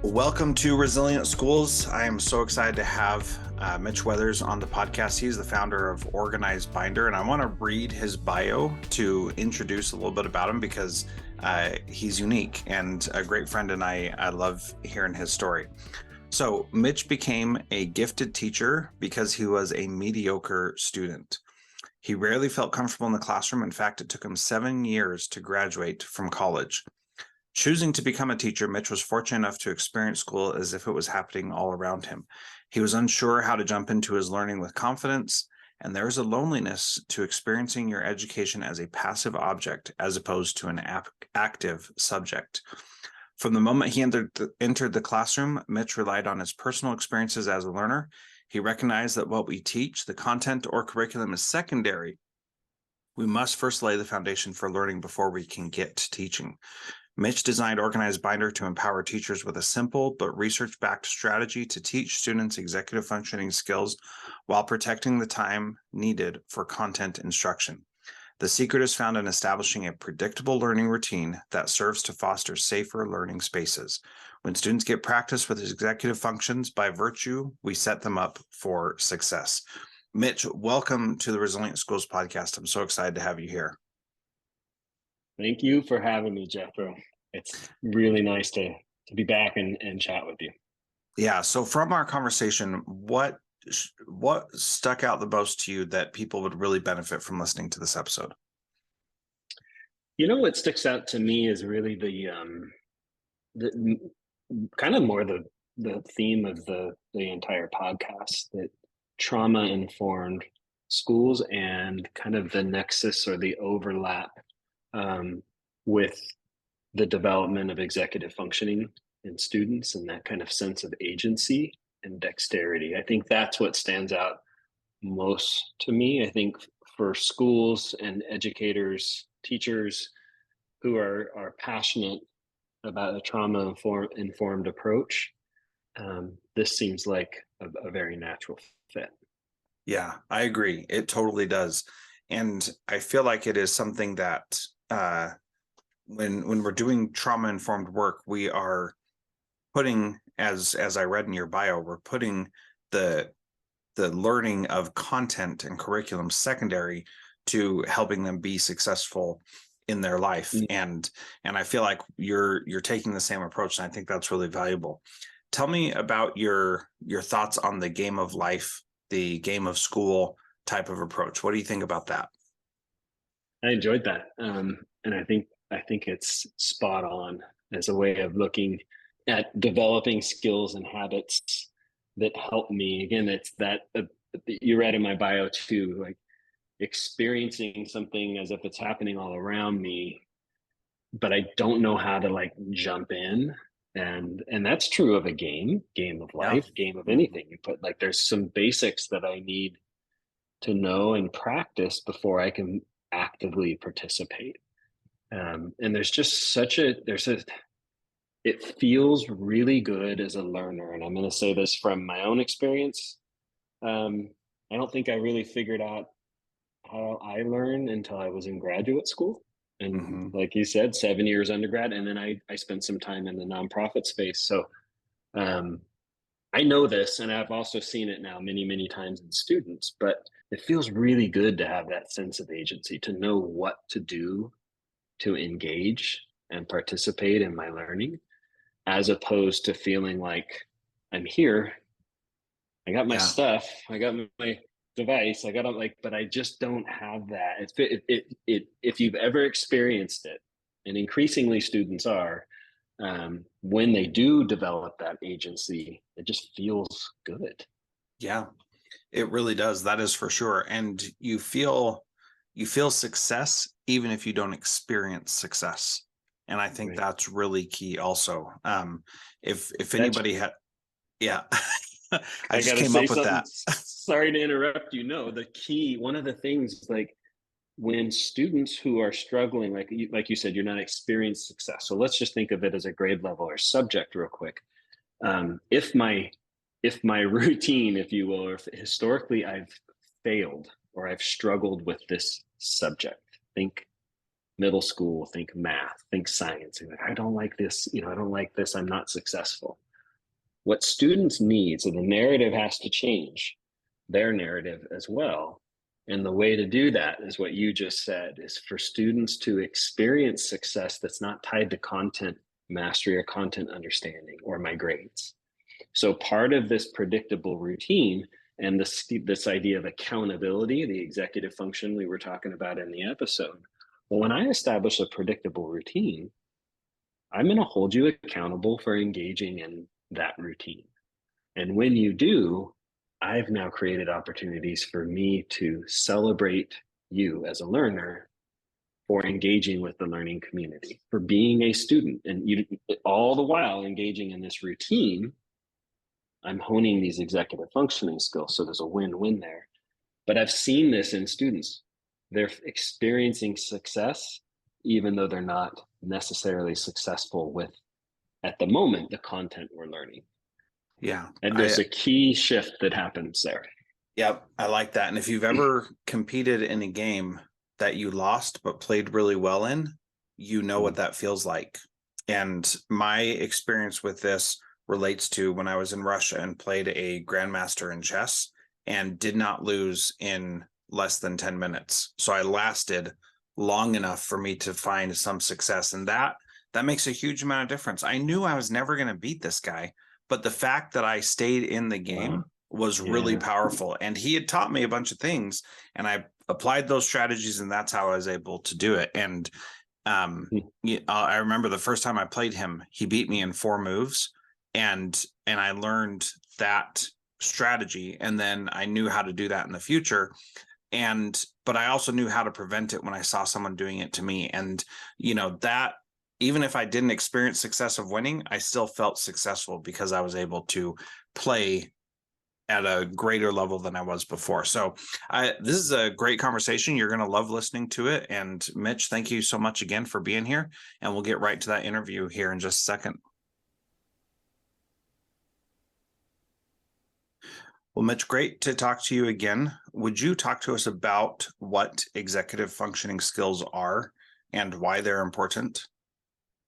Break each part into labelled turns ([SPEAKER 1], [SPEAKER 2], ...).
[SPEAKER 1] Welcome to Resilient Schools. I am so excited to have Mitch Weathers on the podcast. He's the founder of Organize Binder, and I want to read his bio to introduce a little bit about him because he's unique and a great friend, and I love hearing his story. So Mitch became a gifted teacher because he was a mediocre student. He rarely felt comfortable in the classroom. In fact, it took him 7 years to graduate from college. Choosing to become a teacher, Mitch was fortunate enough to experience school as if it was happening all around him. He was unsure how to jump into his learning with confidence, and there is a loneliness to experiencing your education as a passive object as opposed to an active subject. From the moment he entered the classroom, Mitch relied on his personal experiences as a learner. He recognized that what we teach, the content or curriculum, is secondary. We must first lay the foundation for learning before we can get to teaching. Mitch designed Organize Binder to empower teachers with a simple but research-backed strategy to teach students executive functioning skills while protecting the time needed for content instruction. The secret is found in establishing a predictable learning routine that serves to foster safer learning spaces. When students get practice with executive functions, by virtue, we set them up for success. Mitch, welcome to the Resilient Schools podcast. I'm so excited to have you here.
[SPEAKER 2] Thank you for having me, Jethro. It's really nice to be back and chat with you.
[SPEAKER 1] Yeah. So from our conversation, what stuck out the most to you that people would really benefit from listening to this episode?
[SPEAKER 2] You know, what sticks out to me is really the kind of more the theme of the entire podcast, that trauma-informed schools and kind of the nexus or the overlap with the development of executive functioning in students and that kind of sense of agency and dexterity. I think that's what stands out most to me. I think for schools and educators, teachers who are passionate about a trauma-informed approach, this seems like a very natural fit.
[SPEAKER 1] Yeah, I agree. It totally does. And I feel like it is something that when we're doing trauma-informed work, we are putting, as I read in your bio, we're putting the learning of content and curriculum secondary to helping them be successful in their life. Mm-hmm. And I feel like you're taking the same approach, and I think that's really valuable. Tell me about your thoughts on the game of life, the game of school type of approach. What do you think about that?
[SPEAKER 2] I enjoyed that. And I think it's spot on as a way of looking at developing skills and habits that help me. Again, it's that you read in my bio too, like experiencing something as if it's happening all around me, but I don't know how to like jump in. And that's true of a game of life, yeah. Game of anything. You put like, there's some basics that I need to know and practice before I can actively participate. And there's just it feels really good as a learner. And I'm going to say this from my own experience. I don't think I really figured out how I learn until I was in graduate school. And mm-hmm. Like you said, 7 years undergrad. And then I spent some time in the nonprofit space. So I know this, and I've also seen it now many, many times in students, but it feels really good to have that sense of agency, to know what to do to engage and participate in my learning, as opposed to feeling like I'm here, I got my stuff, I got my device, I got but I just don't have that. If you've ever experienced it, and increasingly students are, when they do develop that agency, it just feels good.
[SPEAKER 1] Yeah, it really does. That is for sure. And you feel success even if you don't experience success. And I think that's really key also. If anybody had, yeah, I just came up with that.
[SPEAKER 2] Sorry to interrupt you. No, the key, one of the things, like when students who are struggling, like you said, you're not experiencing success. So let's just think of it as a grade level or subject real quick. If my routine, if you will, or if historically I've failed or I've struggled with this subject, think middle school, think math, think science. I don't like this, I don't like this, I'm not successful. what students need. So the narrative has to change, their narrative as well. And the way to do that is what you just said, is for students to experience success that's not tied to content mastery or content understanding or my grades. So part of this predictable routine and this idea of accountability, the executive function we were talking about in the episode, well, when I establish a predictable routine, I'm going to hold you accountable for engaging in that routine. And when you do, I've now created opportunities for me to celebrate you as a learner for engaging with the learning community, for being a student. And you, all the while engaging in this routine, I'm honing these executive functioning skills. So there's a win-win there. But I've seen this in students. They're experiencing success, even though they're not necessarily successful with, at the moment, the content we're learning.
[SPEAKER 1] Yeah.
[SPEAKER 2] And there's a key shift that happens there.
[SPEAKER 1] Yep. I like that. And if you've ever competed in a game that you lost but played really well in, you know what that feels like. And my experience with this relates to when I was in Russia and played a grandmaster in chess and did not lose in less than 10 minutes. So I lasted long enough for me to find some success. And that makes a huge amount of difference. I knew I was never going to beat this guy, but the fact that I stayed in the game was really powerful. And he had taught me a bunch of things, and I applied those strategies, and that's how I was able to do it. And I remember the first time I played him, he beat me in 4 moves, and I learned that strategy, and then I knew how to do that in the future. But I also knew how to prevent it when I saw someone doing it to me. And that, even if I didn't experience success of winning, I still felt successful because I was able to play at a greater level than I was before. So this is a great conversation. You're going to love listening to it. And Mitch, thank you so much again for being here. And we'll get right to that interview here in just a second. Well, Mitch, great to talk to you again. Would you talk to us about what executive functioning skills are and why they're important?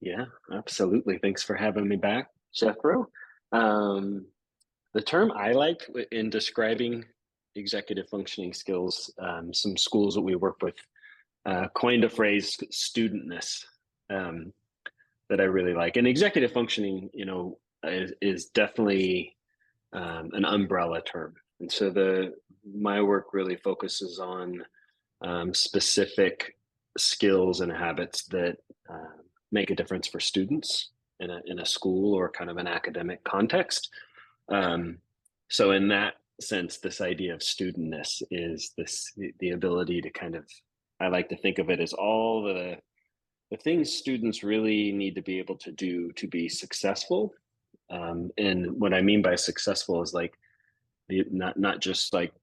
[SPEAKER 2] Yeah, absolutely. Thanks for having me back, Jethro. The term I like in describing executive functioning skills, some schools that we work with coined a phrase, studentness, that I really like. And executive functioning, is definitely an umbrella term. And so my work really focuses on specific skills and habits that make a difference for students in a school or kind of an academic context. So in that sense, this idea of studentness is the ability to kind of, I like to think of it as all the things students really need to be able to do to be successful. And what I mean by successful is like not just like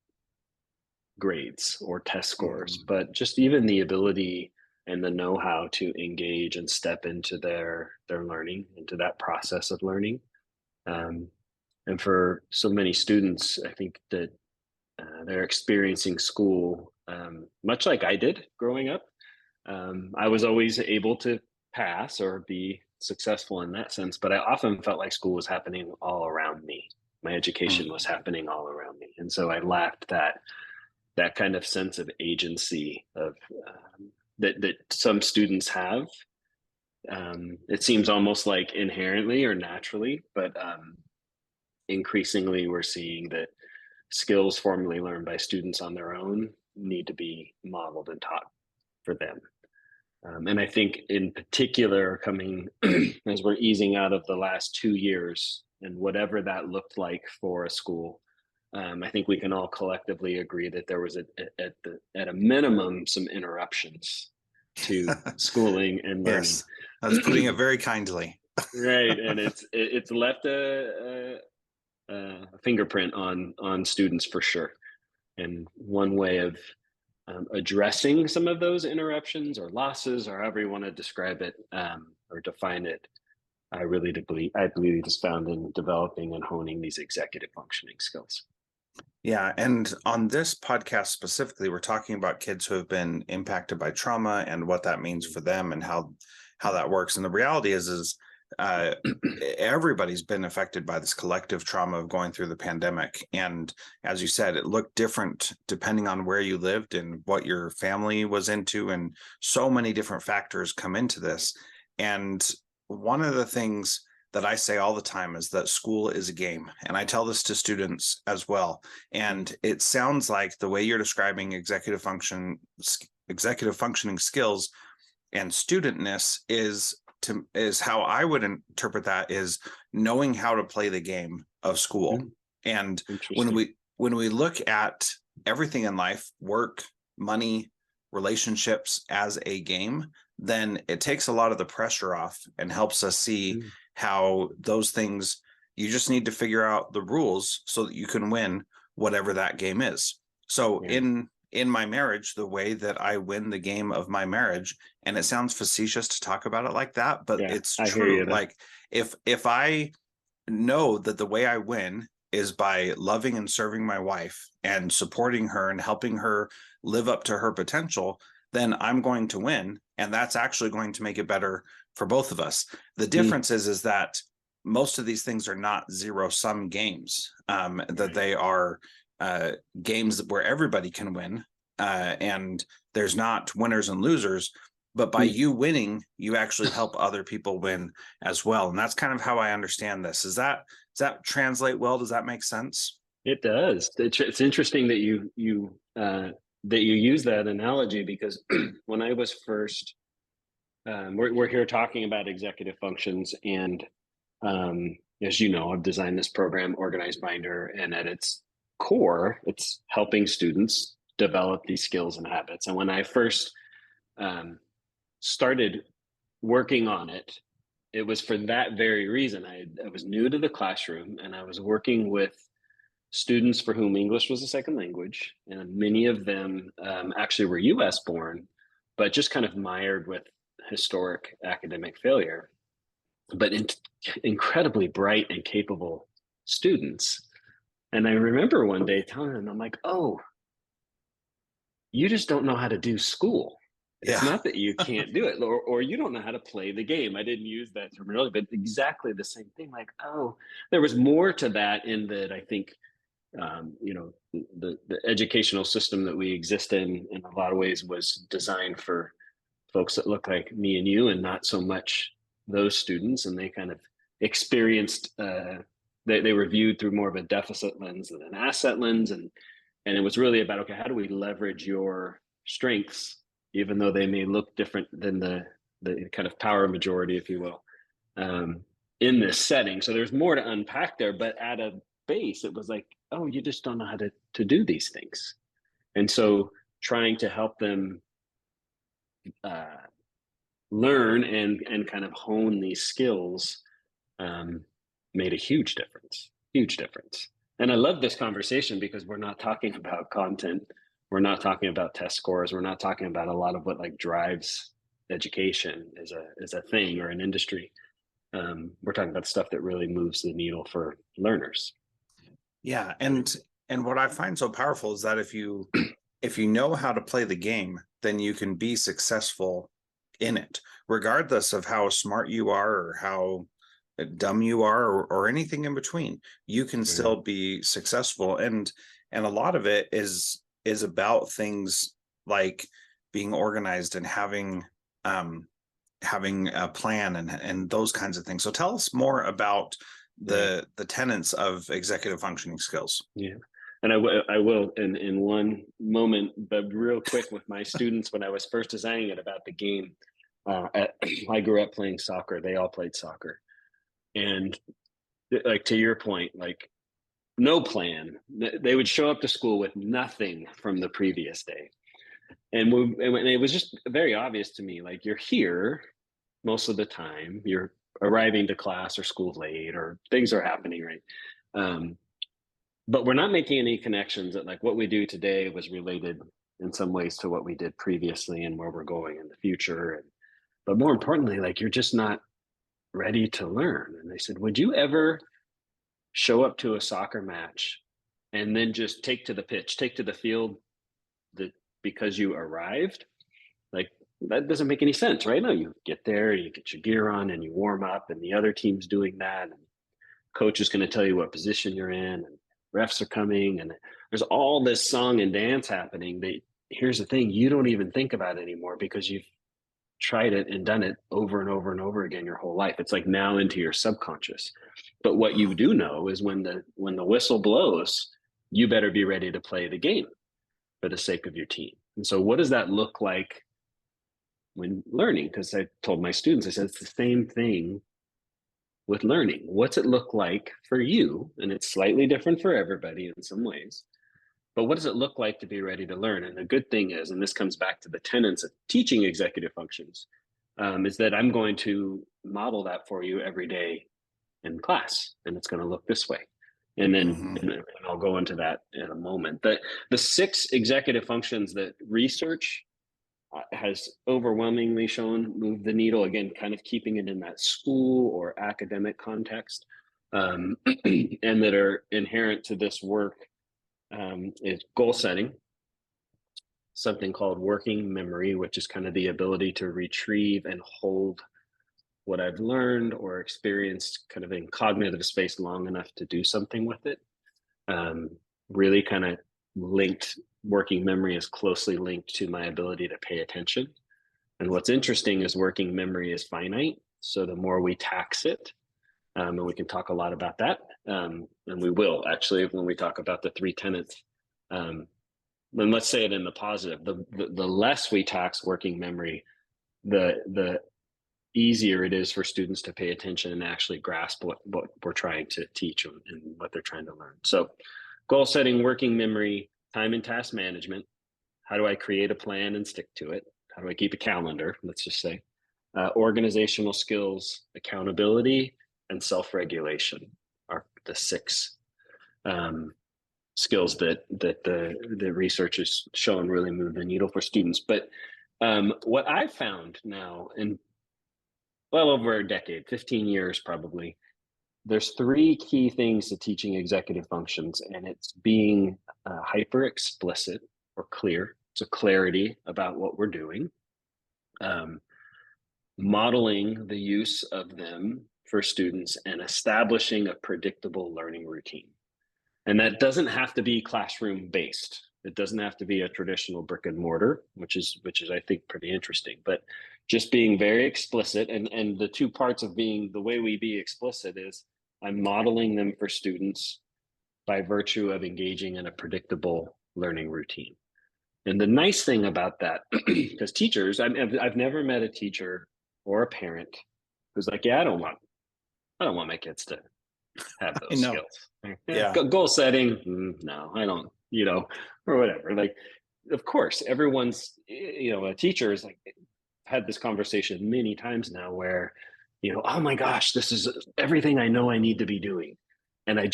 [SPEAKER 2] grades or test scores, but just even the ability and the know-how to engage and step into their learning, into that process of learning. And for so many students, I think that they're experiencing school much like I did growing up. I was always able to pass or be successful in that sense, but I often felt like school was happening all around me. My education was happening all around me. And so I lacked that kind of sense of agency of that some students have. It seems almost like inherently or naturally, but increasingly we're seeing that skills formerly learned by students on their own need to be modeled and taught for them. And I think in particular, coming as we're easing out of the last 2 years and whatever that looked like for a school, I think we can all collectively agree that there was at a minimum some interruptions to schooling and learning.
[SPEAKER 1] Yes, I was putting it very kindly.
[SPEAKER 2] Right, and it's left a fingerprint on students for sure. And one way of addressing some of those interruptions or losses, or however you want to describe it or define it, I believe is found in developing and honing these executive functioning skills.
[SPEAKER 1] Yeah, and on this podcast specifically, we're talking about kids who have been impacted by trauma and what that means for them and how that works. And the reality is uh, everybody's been affected by this collective trauma of going through the pandemic. And as you said, it looked different depending on where you lived and what your family was into. And so many different factors come into this. And one of the things that I say all the time is that school is a game. And I tell this to students as well. And it sounds like the way you're describing executive functioning skills and studentness is how I would interpret that, is knowing how to play the game of school. And when we look at everything in life, work, money, relationships as a game, then it takes a lot of the pressure off and helps us see how those things, you just need to figure out the rules so that you can win whatever that game is. So in my marriage, the way that I win the game of my marriage, and it sounds facetious to talk about it like that, but it's true. Like if I know that the way I win is by loving and serving my wife and supporting her and helping her live up to her potential, then I'm going to win. And that's actually going to make it better for both of us. The difference is that most of these things are not zero-sum games, that they are games where everybody can win, and there's not winners and losers, but by you winning, you actually help other people win as well. And that's kind of how I understand this. Does that translate well? Does that make sense?
[SPEAKER 2] It does. It's interesting that you use that analogy, because when I was first, we're here talking about executive functions, and as you know, I've designed this program, Organized Binder, and at its core, it's helping students develop these skills and habits. And when I first started working on it, it was for that very reason. I was new to the classroom, and I was working with students for whom English was a second language, and many of them actually were US born, but just kind of mired with historic academic failure, but incredibly bright and capable students. And I remember one day telling them, I'm like, oh, you just don't know how to do school. It's not that you can't do it, or you don't know how to play the game. I didn't use that terminology, but exactly the same thing. Like, oh, there was more to that, in that I think, the educational system that we exist in a lot of ways was designed for folks that look like me and you, and not so much those students. And they kind of experienced, they were viewed through more of a deficit lens than an asset lens. And it was really about, okay, how do we leverage your strengths, even though they may look different than the kind of power majority, if you will, in this setting. So there's more to unpack there, but at a base, it was like, oh, you just don't know how to do these things. And so trying to help them learn and kind of hone these skills made a huge difference. And I love this conversation, because we're not talking about content. We're not talking about test scores. We're not talking about a lot of what like drives education as a thing or an industry. We're talking about stuff that really moves the needle for learners.
[SPEAKER 1] Yeah. And what I find so powerful is that if you know how to play the game, then you can be successful in it, regardless of how smart you are or how dumb you are, or anything in between. You can still be successful. And a lot of it is about things like being organized and having a plan and those kinds of things. So tell us more about the tenets of executive functioning skills. Yeah.
[SPEAKER 2] And I will in one moment, but real quick, with my students, when I was first designing it about the game, I grew up playing soccer. They all played soccer. And like, to your point, like, no plan. They would show up to school with nothing from the previous day. And it was just very obvious to me, like, you're here most of the time, you're arriving to class or school late, or things are happening, right? But we're not making any connections that like what we do today was related in some ways to what we did previously and where we're going in the future. But more importantly, like, you're just not ready to learn. And they said, would you ever show up to a soccer match and then just take to the field because you arrived? Like, that doesn't make any sense, right? No, you get there, you get your gear on and you warm up, and the other team's doing that, and coach is going to tell you what position you're in, and refs are coming, and there's all this song and dance happening that, here's the thing, you don't even think about it anymore because you've tried it and done it over and over and over again your whole life. It's like now into your subconscious. But what you do know is when the whistle blows, you better be ready to play the game for the sake of your team. And so what does that look like when learning? Because I told my students, I said, it's the same thing with learning. What's it look like for you? And it's slightly different for everybody in some ways. But what does it look like to be ready to learn? And the good thing is, and this comes back to the tenets of teaching executive functions, is that I'm going to model that for you every day in class, and it's going to look this way. And then and I'll go into that in a moment. The 6 executive functions that research has overwhelmingly shown move the needle, again, kind of keeping it in that school or academic context, and that are inherent to this work, is goal setting, something called working memory, which is kind of the ability to retrieve and hold what I've learned or experienced kind of in cognitive space long enough to do something with it. Really kind of linked, working memory is closely linked to my ability to pay attention. And what's interesting is working memory is finite. So the more we tax it, and we can talk a lot about that, and we will actually when we talk about the 3 tenets. And let's say it in the positive: the less we tax working memory, the easier it is for students to pay attention and actually grasp what we're trying to teach them and what they're trying to learn. So, goal setting, working memory, time and task management. How do I create a plan and stick to it? How do I keep a calendar? Let's just say. Organizational skills, accountability, and self-regulation are the 6 skills that the research has shown really move the needle for students. But what I've found now, in well over a decade, 15 years probably, there's 3 key things to teaching executive functions, and it's being hyper explicit or clear, so clarity about what we're doing, modeling the use of them for students, and establishing a predictable learning routine. And that doesn't have to be classroom based. It doesn't have to be a traditional brick and mortar, which is I think pretty interesting. But just being very explicit, and the 2 parts of being the way we be explicit is I'm modeling them for students by virtue of engaging in a predictable learning routine. And the nice thing about that, because teachers, I've never met a teacher or a parent who's like, yeah, I don't want my kids to have those skills.
[SPEAKER 1] Yeah.
[SPEAKER 2] Goal setting, no, I don't, or whatever. Like, of course, everyone's, a teacher is like, had this conversation many times now where, oh my gosh, this is everything I know I need to be doing. And I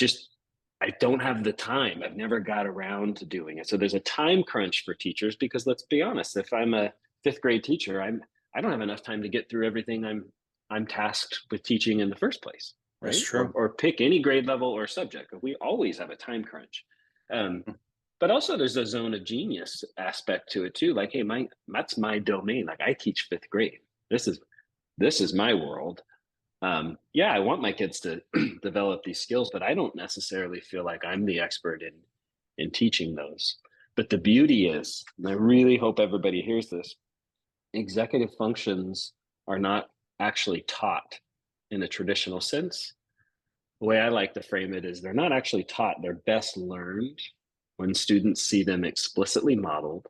[SPEAKER 2] don't have the time. I've never got around to doing it. So there's a time crunch for teachers, because let's be honest, if I'm a 5th grade teacher, I don't have enough time to get through everything I'm tasked with teaching in the first place. Right?
[SPEAKER 1] That's true.
[SPEAKER 2] Or pick any grade level or subject. We always have a time crunch. But also there's a zone of genius aspect to it too. Like, hey, that's my domain. Like, I teach 5th grade. This is my world. Yeah, I want my kids to develop these skills, but I don't necessarily feel like I'm the expert in teaching those. But the beauty is, and I really hope everybody hears this, executive functions are not actually taught in a traditional sense. The way I like to frame it is they're not actually taught. They're best learned when students see them explicitly modeled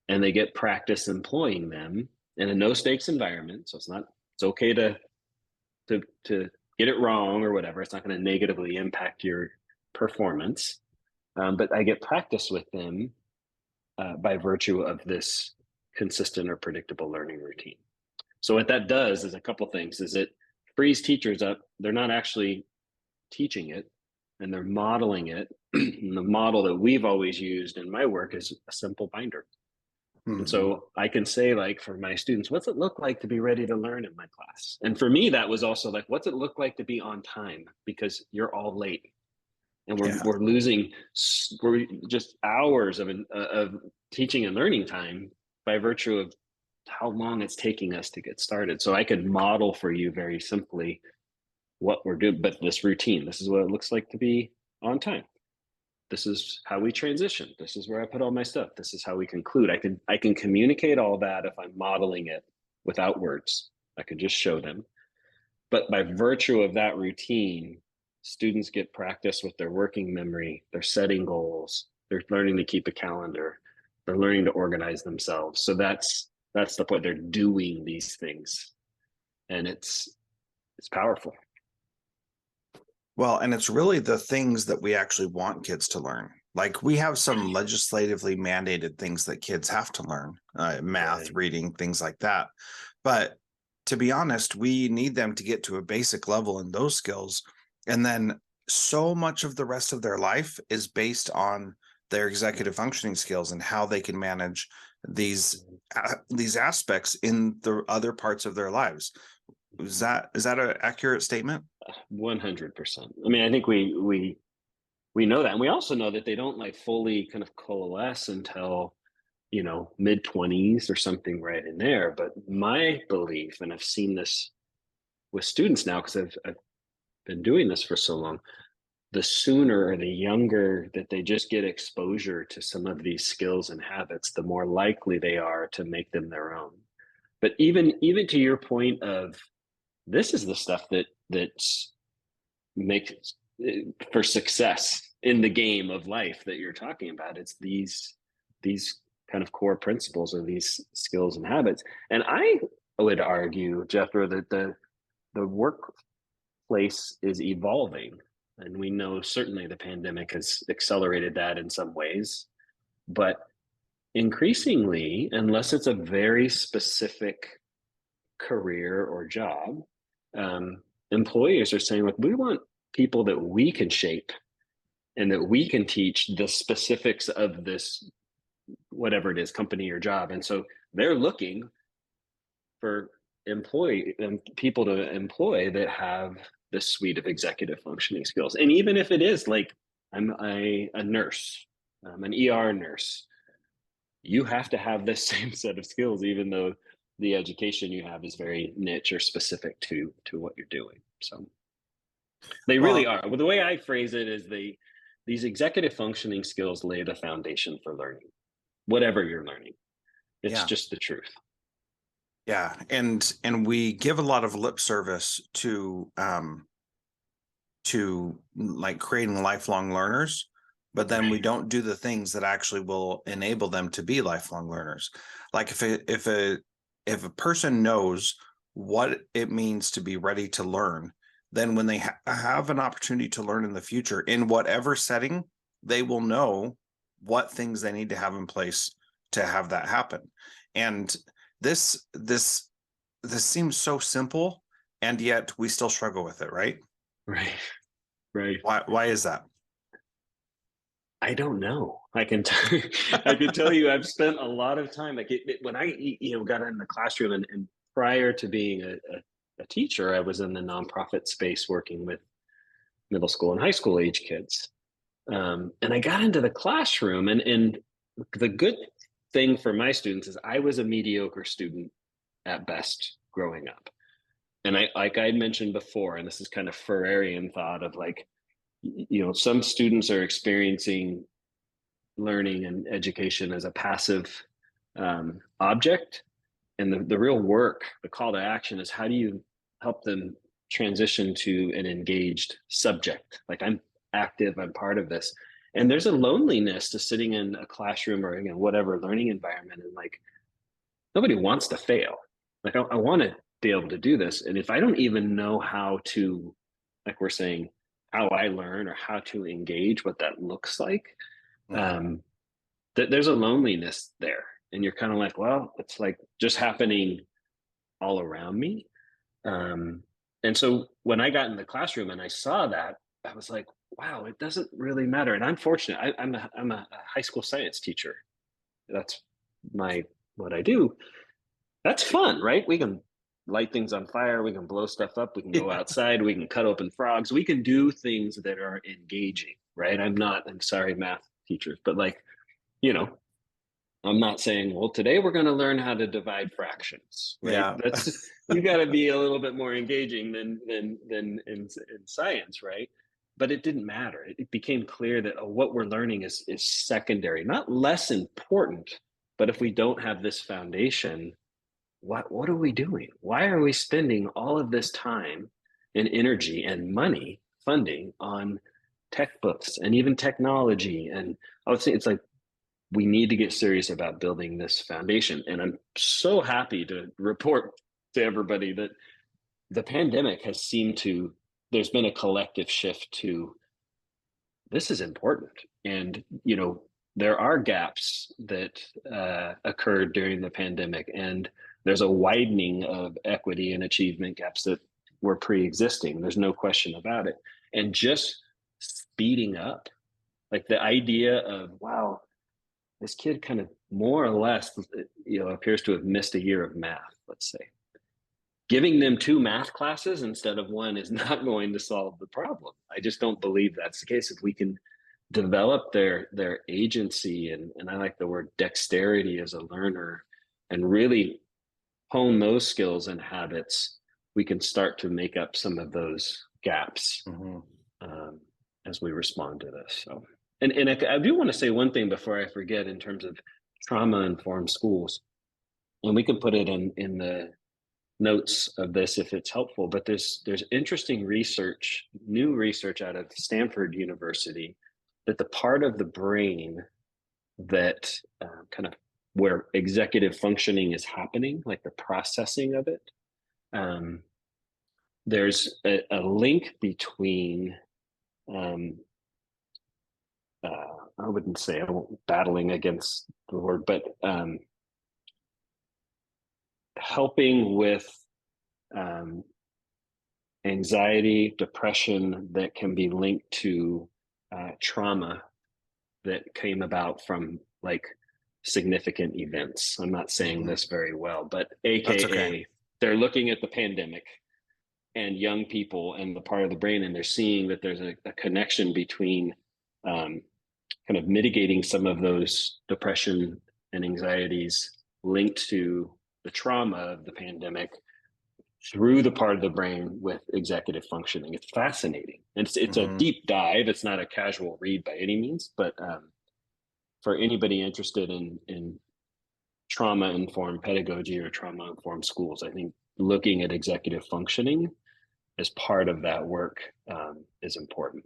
[SPEAKER 2] and they get practice employing them in a no stakes environment. So it's okay to get it wrong or whatever. It's not going to negatively impact your performance. But I get practice with them by virtue of this consistent or predictable learning routine. So what that does is a couple things. Is it frees teachers up. They're not actually teaching it, and they're modeling it. And the model that we've always used in my work is a simple binder. And so I can say, like, for my students, what's it look like to be ready to learn in my class? And for me, that was also like, what's it look like to be on time? Because you're all late. And we're losing just hours of teaching and learning time by virtue of how long it's taking us to get started. So I could model for you very simply what we're doing, but this routine, this is what it looks like to be on time. This is how we transition. This is where I put all my stuff. This is how we conclude. I can communicate all that if I'm modeling it without words. I could just show them. But by virtue of that routine, students get practice with their working memory, they're setting goals, they're learning to keep a calendar, they're learning to organize themselves. So that's the point. They're doing these things. And it's powerful.
[SPEAKER 1] Well, and it's really the things that we actually want kids to learn. Like we have some legislatively mandated things that kids have to learn, math,
[SPEAKER 2] Right.
[SPEAKER 1] reading, things like that. But to be honest, we need them to get to a basic level in those skills. And then so much of the rest of their life is based on their executive functioning skills and how they can manage these aspects in the other parts of their lives. Is that an accurate statement?
[SPEAKER 2] 100%. I mean, I think we know that. And we also know that they don't like fully kind of coalesce until, mid 20s or something right in there. But my belief, and I've seen this with students now because I've been doing this for so long, the sooner or the younger that they just get exposure to some of these skills and habits, the more likely they are to make them their own. But even to your point of, this is the stuff that's makes for success in the game of life that you're talking about. It's these kind of core principles or these skills and habits. And I would argue, Jeffro, that the workplace is evolving. And we know certainly the pandemic has accelerated that in some ways. But increasingly, unless it's a very specific career or job, employers are saying, like, we want people that we can shape and that we can teach the specifics of this, whatever it is, company or job. And so they're looking for people to employ that have this suite of executive functioning skills. And even if it is like, I'm a nurse, an ER nurse, you have to have this same set of skills, even though the education you have is very niche or specific to what you're doing. So they really
[SPEAKER 1] Well,
[SPEAKER 2] are. Well, the way I phrase it is these executive functioning skills lay the foundation for learning, whatever you're learning. It's
[SPEAKER 1] yeah.
[SPEAKER 2] just the truth.
[SPEAKER 1] Yeah, and we give a lot of lip service to like creating lifelong learners, but then we don't do the things that actually will enable them to be lifelong learners. Like if a person knows what it means to be ready to learn, then when they have an opportunity to learn in the future in whatever setting, they will know what things they need to have in place to have that happen. And this seems so simple, and yet we still struggle with it, right?
[SPEAKER 2] Right. Right.
[SPEAKER 1] Why is that?
[SPEAKER 2] I don't know. I can tell you, I've spent a lot of time, like when I, got in the classroom and prior to being a teacher, I was in the nonprofit space working with middle school and high school age kids. And I got into the classroom, and the good thing for my students is I was a mediocre student at best growing up. And like I mentioned before, and this is kind of Ferrerian thought of like, some students are experiencing learning and education as a passive object. And the real work, the call to action is, how do you help them transition to an engaged subject? Like, I'm active, I'm part of this. And there's a loneliness to sitting in a classroom or whatever learning environment, and like, nobody wants to fail. Like, I want to be able to do this. And if I don't even know how to, like we're saying, how I learn or how to engage, what that looks like, um, there's a loneliness there. And you're kind of like, well, it's like just happening all around me. And so when I got in the classroom and I saw that, I was like, wow, it doesn't really matter. And I'm fortunate. I'm a high school science teacher. That's what I do. That's fun, right? We can light things on fire. We can blow stuff up. We can go
[SPEAKER 1] Yeah.
[SPEAKER 2] outside. We can cut open frogs. We can do things that are engaging, right? I'm sorry, math teachers, but like, you know, I'm not saying, well, today we're going to learn how to divide fractions, right?
[SPEAKER 1] Yeah.
[SPEAKER 2] That's you got to be a little bit more engaging than in science, right? But it didn't matter. It became clear that what we're learning is secondary, not less important. But if we don't have this foundation, what are we doing? Why are we spending all of this time and energy and money funding on textbooks and even technology? And I would say it's like we need to get serious about building this foundation. And I'm so happy to report to everybody that the pandemic has seemed to, there's been a collective shift to this is important. And, there are gaps that occurred during the pandemic, and there's a widening of equity and achievement gaps that were pre existing. There's no question about it. And just speeding up, like the idea of, wow, this kid kind of more or less, appears to have missed a year of math, let's say. Giving them two math classes instead of one is not going to solve the problem. I just don't believe that's the case. If we can develop their agency, and I like the word dexterity as a learner, and really hone those skills and habits, we can start to make up some of those gaps as we respond to this. So, and I do want to say one thing before I forget in terms of trauma-informed schools, and we can put it in the notes of this if it's helpful, but there's interesting research, new research out of Stanford University, that the part of the brain that kind of where executive functioning is happening, like the processing of it, there's a link between I wouldn't say, I won't battling against the word, but helping with anxiety, depression that can be linked to trauma that came about from like significant events. I'm not saying this very well, but
[SPEAKER 1] That's okay.
[SPEAKER 2] AKA they're looking at the pandemic and young people and the part of the brain, and they're seeing that there's a connection between kind of mitigating some of those depression and anxieties linked to the trauma of the pandemic through the part of the brain with executive functioning. It's fascinating. It's a deep dive. It's not a casual read by any means, but for anybody interested in trauma-informed pedagogy or trauma-informed schools, I think looking at executive functioning as part of that work is important.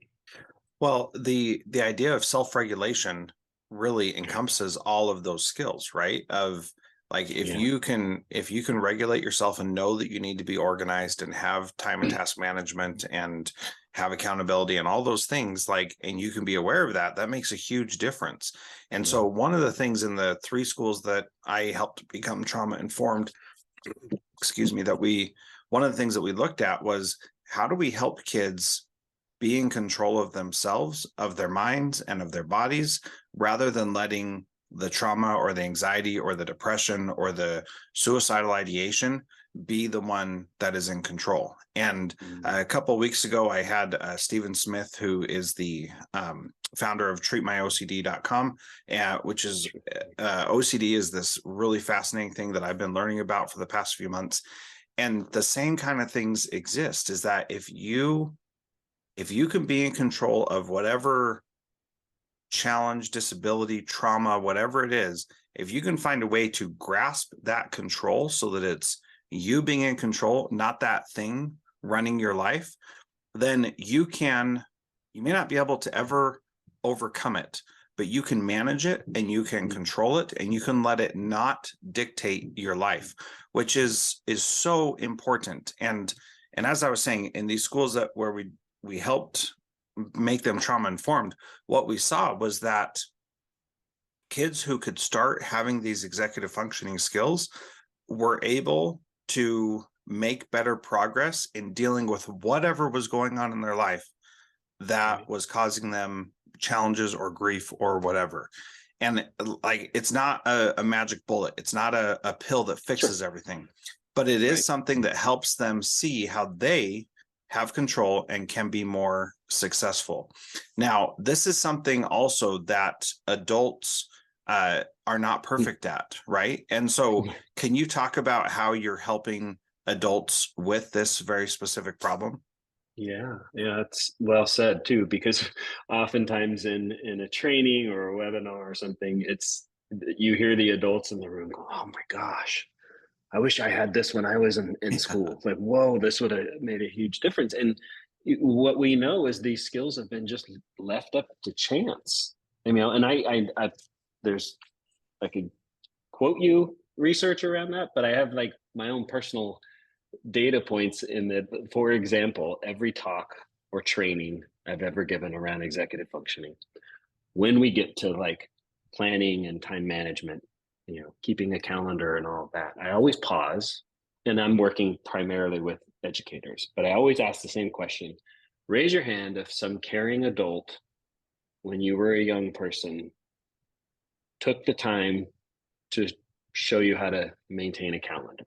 [SPEAKER 1] Well, the idea of self-regulation really encompasses all of those skills, right? Of like if you can regulate yourself and know that you need to be organized and have time and task management and have accountability and all those things, like, and you can be aware of that, that makes a huge difference. And so one of the things in the 3 schools that I helped become trauma informed, one of the things that we looked at was how do we help kids be in control of themselves, of their minds, and of their bodies, rather than letting the trauma or the anxiety or the depression or the suicidal ideation be the one that is in control. And a couple of weeks ago, I had Stephen Smith, who is the founder of treatmyocd.com, which is OCD is this really fascinating thing that I've been learning about for the past few months. And the same kind of things exist, is that if you can be in control of whatever challenge, disability, trauma, whatever it is, if you can find a way to grasp that control so that it's you being in control, not that thing running your life, then you may not be able to ever overcome it, but you can manage it and you can control it and you can let it not dictate your life, which is so important. And as I was saying, in these schools where we helped make them trauma informed, what we saw was that kids who could start having these executive functioning skills were able to make better progress in dealing with whatever was going on in their life that was causing them challenges or grief or whatever. And like, it's not a magic bullet. It's not a pill that fixes everything, but it is something that helps them see how they have control and can be more successful. Now, this is something also that adults are not perfect at, right? And so can you talk about how you're helping adults with this very specific problem?
[SPEAKER 2] Yeah, it's well said too, because oftentimes in a training or a webinar or something, it's you hear the adults in the room go, "Oh my gosh, I wish I had this when I was in school." Like, whoa, this would have made a huge difference. And what we know is these skills have been just left up to chance. And I there's I could quote you research around that, but I have like my own personal data points in that. For example, every talk or training I've ever given around executive functioning, when we get to like planning and time management, keeping a calendar and all of that, I always pause, and I'm working primarily with educators, but I always ask the same question. Raise your hand if some caring adult, when you were a young person, took the time to show you how to maintain a calendar.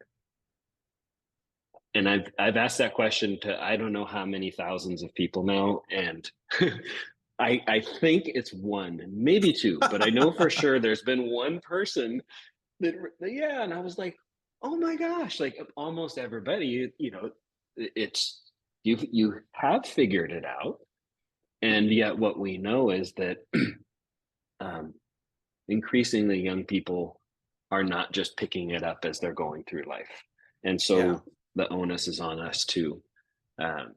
[SPEAKER 2] And I've asked that question to I don't know how many thousands of people now, and I think it's one, maybe two, but I know for sure there's been one person that yeah, and I was like, oh my gosh, like almost everybody, it's you have figured it out, and yet what we know is that um, increasingly young people are not just picking it up as they're going through life, and
[SPEAKER 1] Yeah,
[SPEAKER 2] so the onus is on us um,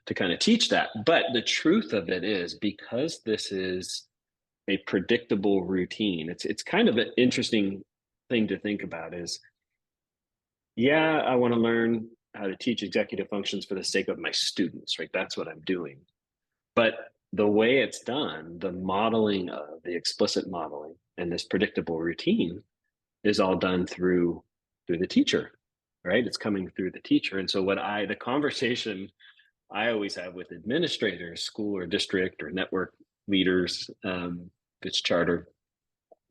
[SPEAKER 2] to kind of teach that. But the truth of it is, because this is a predictable routine, it's kind of an interesting thing to think about. Is yeah, I want to learn how to teach executive functions for the sake of my students, right? That's what I'm doing. But the way it's done, the modeling of the explicit modeling and this predictable routine is all done through the teacher, right? It's coming through the teacher. And so the conversation I always have with administrators, school or district or network leaders, if it's charter,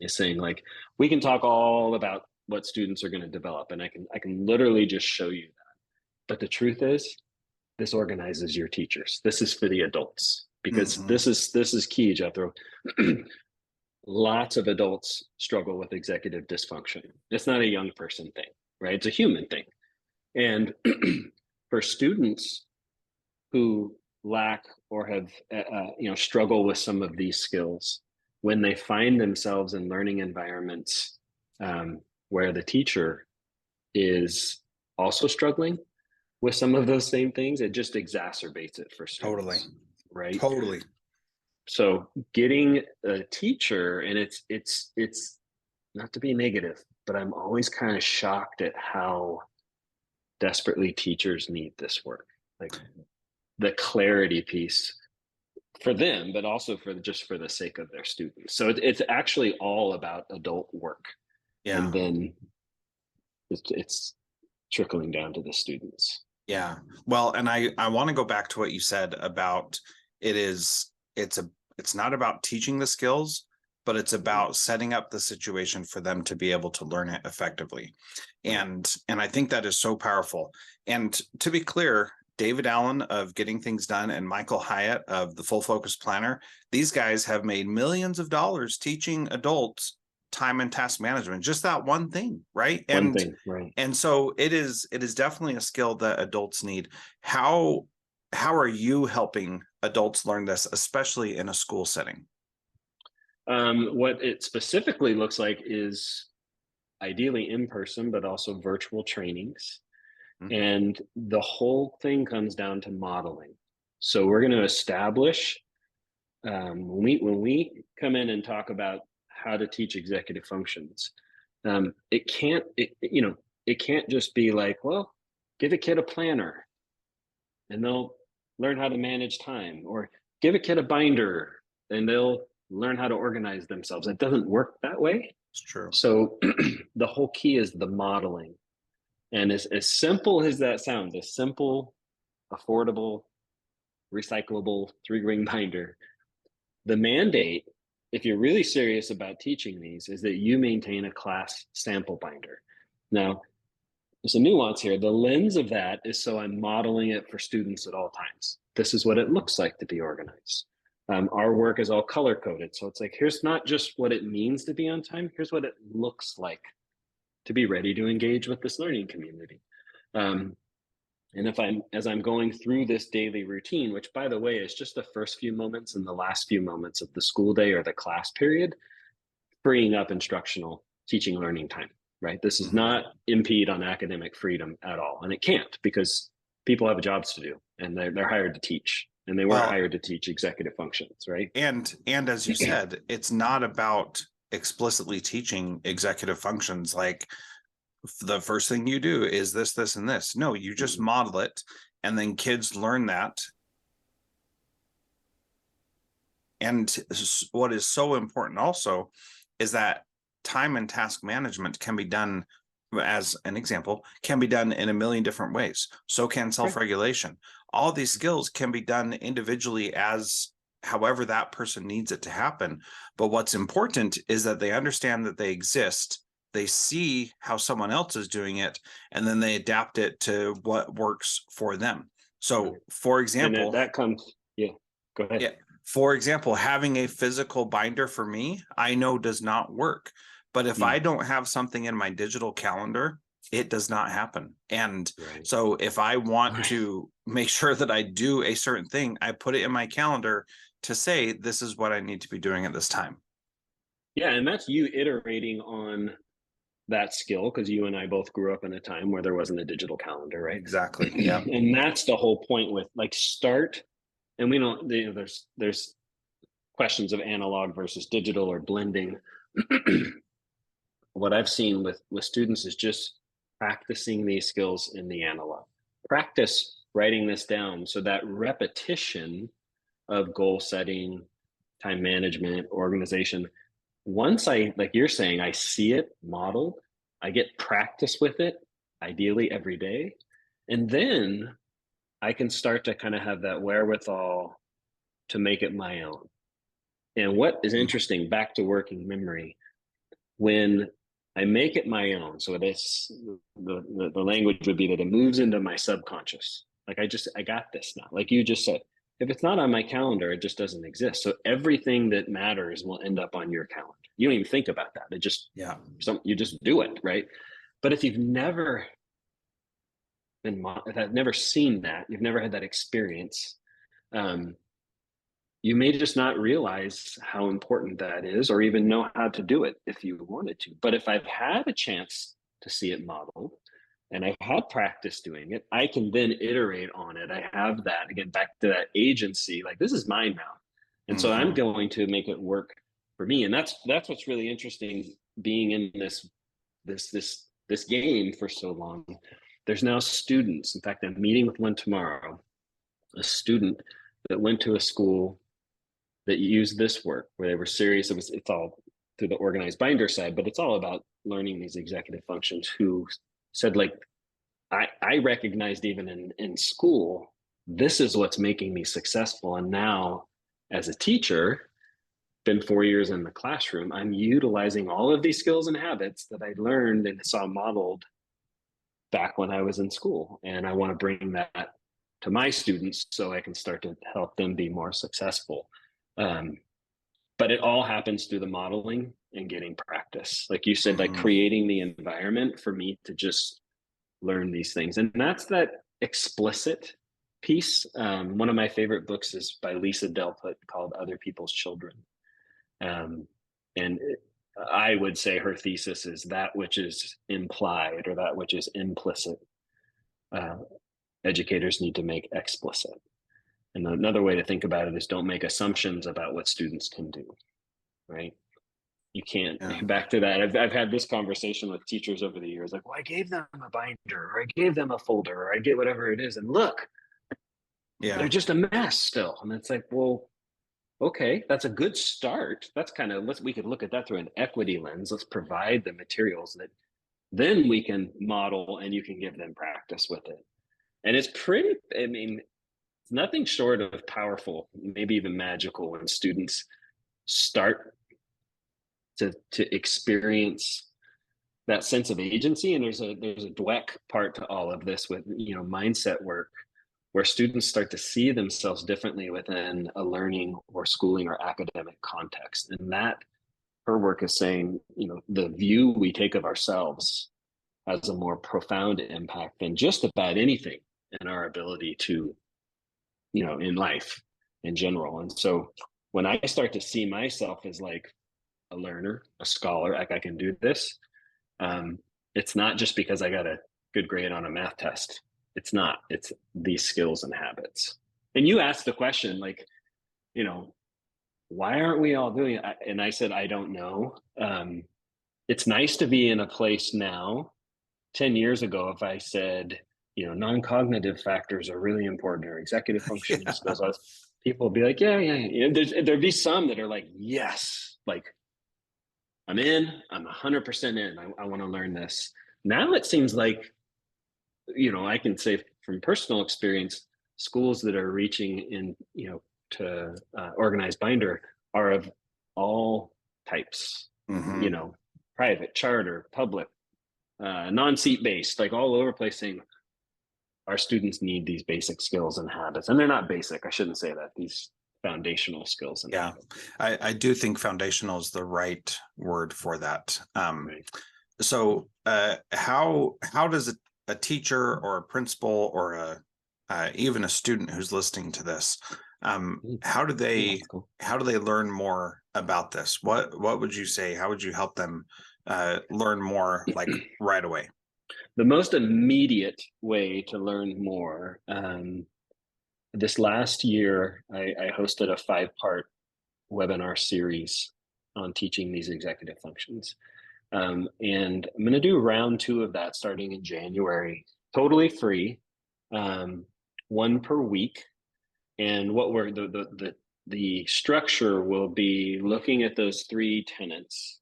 [SPEAKER 2] is saying like, we can talk all about what students are going to develop, and I can literally just show you that. But the truth is, this organizes your teachers. This is for the adults, because
[SPEAKER 1] hmm,
[SPEAKER 2] this is key, Jethro. Lots of adults struggle with executive dysfunction. It's not a young person thing, right? It's a human thing. And for students who lack or have struggle with some of these skills, when they find themselves in learning environments where the teacher is also struggling with some of those same things, it just exacerbates it for
[SPEAKER 1] totally,
[SPEAKER 2] students, right?
[SPEAKER 1] totally.
[SPEAKER 2] So getting a teacher, and it's not to be negative, but I'm always kind of shocked at how desperately teachers need this work. Like the clarity piece for them, but also for the sake of their students. So it's actually all about adult work, and
[SPEAKER 1] Yeah.
[SPEAKER 2] then it's trickling down to the students.
[SPEAKER 1] Yeah. Well, and I want to go back to what you said about it is it's not about teaching the skills, but it's about setting up the situation for them to be able to learn it effectively.
[SPEAKER 2] Right.
[SPEAKER 1] And I think that is so powerful. And to be clear, David Allen of Getting Things Done and Michael Hyatt of the Full Focus Planner, these guys have made millions of dollars teaching adults time and task management, just that one thing, right?
[SPEAKER 2] One thing, right?
[SPEAKER 1] And so it is definitely a skill that adults need. How are you helping adults learn this, especially in a school setting?
[SPEAKER 2] What it specifically looks like is ideally in person, but also virtual trainings.
[SPEAKER 1] Mhm.
[SPEAKER 2] And the whole thing comes down to modeling. So we're going to establish when we come in and talk about how to teach executive functions. It can't just be like, well, give a kid a planner and they'll learn how to manage time, or give a kid a binder and they'll learn how to organize themselves. It doesn't work that way.
[SPEAKER 1] It's true.
[SPEAKER 2] So the whole key is the modeling. And as simple as that sounds, a simple, affordable, recyclable 3-ring binder, the mandate, if you're really serious about teaching these, is that you maintain a class sample binder. Now, there's a nuance here. The lens of that is so I'm modeling it for students at all times. This is what it looks like to be organized. Our work is all color coded. So it's like, here's not just what it means to be on time, here's what it looks like to be ready to engage with this learning community. And as I'm going through this daily routine, which by the way is just the first few moments and the last few moments of the school day or the class period, freeing up instructional teaching learning time, right? This does not impede on academic freedom at all. And it can't, because people have jobs to do and they're hired to teach, and they weren't hired to teach executive functions, right?
[SPEAKER 1] And as you said, it's not about explicitly teaching executive functions like the first thing you do is this, this, and this. No, you just model it, and then kids learn that. And what is so important also is that time and task management can be done, as an example, can be done in a million different ways. So can self-regulation. All these skills can be done individually as however that person needs it to happen. But what's important is that they understand that they exist. They see how someone else is doing it, and then they adapt it to what works for them. So, for example,
[SPEAKER 2] and that comes, go ahead.
[SPEAKER 1] Yeah. For example, having a physical binder for me, I know does not work. But if I don't have something in my digital calendar, it does not happen. And so if I want to make sure that I do a certain thing, I put it in my calendar to say, this is what I need to be doing at this time.
[SPEAKER 2] Yeah. And that's you iterating on that skill, because you and I both grew up in a time where there wasn't a digital calendar, right?
[SPEAKER 1] Exactly. Yeah.
[SPEAKER 2] And that's the whole point with like start. And we don't, there's questions of analog versus digital or blending. What I've seen with students is just practicing these skills in the analog. Practice writing this down, so that repetition of goal setting, time management, organization, once I, like you're saying, I see it modeled, I get practice with it, ideally every day. And then I can start to kind of have that wherewithal to make it my own. And what is interesting, back to working memory, when I make it my own, so this, the language would be that it moves into my subconscious. Like I got this now. Like you just said, if it's not on my calendar, it just doesn't exist. So everything that matters will end up on your calendar. You don't even think about that. It just, you just do it, right? But if you've never never seen that, you've never had that experience, you may just not realize how important that is, or even know how to do it if you wanted to. But if I've had a chance to see it modeled and I've had practice doing it, I can then iterate on it. I have that, again, back to that agency, like this is mine now. And so I'm going to make it work for me. And that's what's really interesting, being in this game for so long. There's now students. In fact, I'm meeting with one tomorrow, a student that went to a school that used this work, where they were serious. It's all through the organized binder side, but it's all about learning these executive functions, who said, like, I recognized even in school, this is what's making me successful. And now as a teacher, been 4 years in the classroom, I'm utilizing all of these skills and habits that I learned and saw modeled back when I was in school. And I want to bring that to my students so I can start to help them be more successful. But it all happens through the modeling and getting practice. Like you said, like creating the environment for me to just learn these things. And that's that explicit piece. One of my favorite books is by Lisa Delpit, called Other People's Children. I would say her thesis is that which is implied or that which is implicit, educators need to make explicit. And another way to think about it is, don't make assumptions about what students can do, right? You can't, back to that. I've had this conversation with teachers over the years, like, well, I gave them a binder, or I gave them a folder, or I get whatever it is. And look, they're just a mess still. And it's like, well, okay, that's a good start. That's kind of, we could look at that through an equity lens. Let's provide the materials that then we can model, and you can give them practice with it. And it's pretty, I mean, it's nothing short of powerful, maybe even magical, when students start to experience that sense of agency. And there's a Dweck part to all of this with, mindset work. where students start to see themselves differently within a learning or schooling or academic context. And that, her work is saying, the view we take of ourselves has a more profound impact than just about anything in our ability to, in life in general. And so when I start to see myself as like a learner, a scholar, like I can do this, it's not just because I got a good grade on a math test. It's not. It's these skills and habits. And you asked the question, like, why aren't we all doing it? And I said, I don't know. It's nice to be in a place now. 10 years ago, if I said, non-cognitive factors are really important, or executive functioning skills, people would be like, yeah. There'd be some that are like, yes, like I'm 100% in. I want to learn this. Now it seems like, I can say from personal experience, schools that are reaching in, to organized binder are of all types, private, charter, public, non-seat based, like all over the place, saying our students need these basic skills and habits. And they're not basic. I shouldn't say that. These foundational skills and habits.
[SPEAKER 1] I do think foundational is the right word for that.
[SPEAKER 2] Right.
[SPEAKER 1] So how does a teacher or a principal or even a student who's listening to this, how do they learn more about this? What would you say? How would you help them learn more, like right away?
[SPEAKER 2] The most immediate way to learn more, this last year, I hosted a 5-part webinar series on teaching these executive functions. And I'm going to do round 2 of that starting in January, totally free, 1 per week. And what we're the structure will be looking at those 3 tenets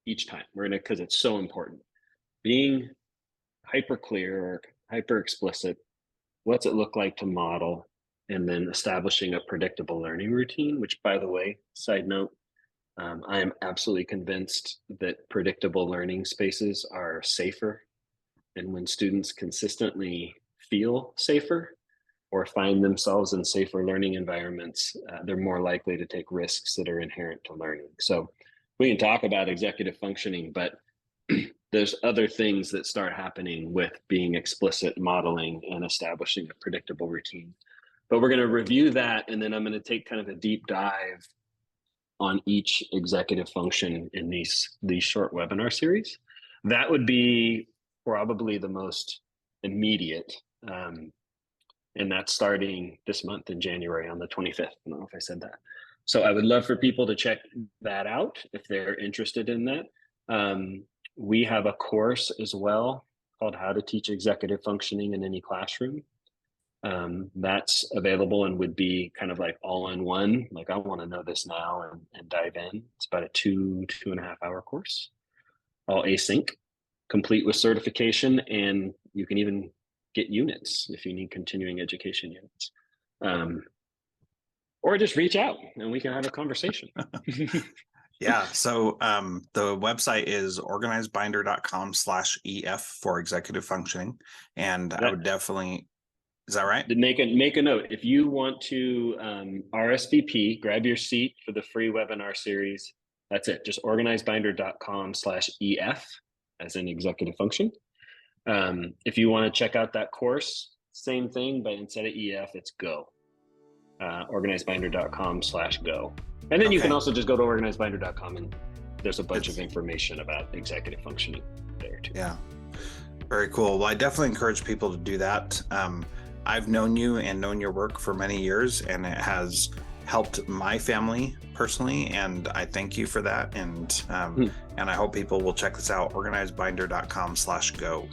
[SPEAKER 2] each time. We're gonna, because it's so important, being hyper clear or hyper explicit. What's it look like to model? And then establishing a predictable learning routine, which, by the way, side note, I am absolutely convinced that predictable learning spaces are safer. And when students consistently feel safer or find themselves in safer learning environments, they're more likely to take risks that are inherent to learning. So we can talk about executive functioning, but there's other things that start happening with being explicit, modeling, and establishing a predictable routine. But we're going to review that, and then I'm going to take kind of a deep dive on each executive function in these short webinar series. That would be probably the most immediate, and that's starting this month in January on the 25th. I don't know if I said that. So I would love for people to check that out if they're interested in that. We have a course as well called How to Teach Executive Functioning in Any Classroom. That's available and would be kind of like all in one. Like, I want to know this now and dive in. It's about a 2.5 hour course, all async, complete with certification, and you can even get units if you need continuing education units. Or just reach out and we can have a conversation.
[SPEAKER 1] Yeah. So the website is organizedbinder.com/EF for executive functioning. And I would definitely, is that right?
[SPEAKER 2] Make a note. If you want to RSVP, grab your seat for the free webinar series. That's it. Just organizedbinder.com/EF as in executive function. If you want to check out that course, same thing, but instead of EF, it's GO. Organizedbinder.com/go. And then you can also just go to organizedbinder.com and there's a bunch of information about executive functioning there too.
[SPEAKER 1] Yeah. Very cool. Well, I definitely encourage people to do that. I've known you and known your work for many years, and it has helped my family personally, and I thank you for that. And I hope people will check this out, organizedbinder.com/go.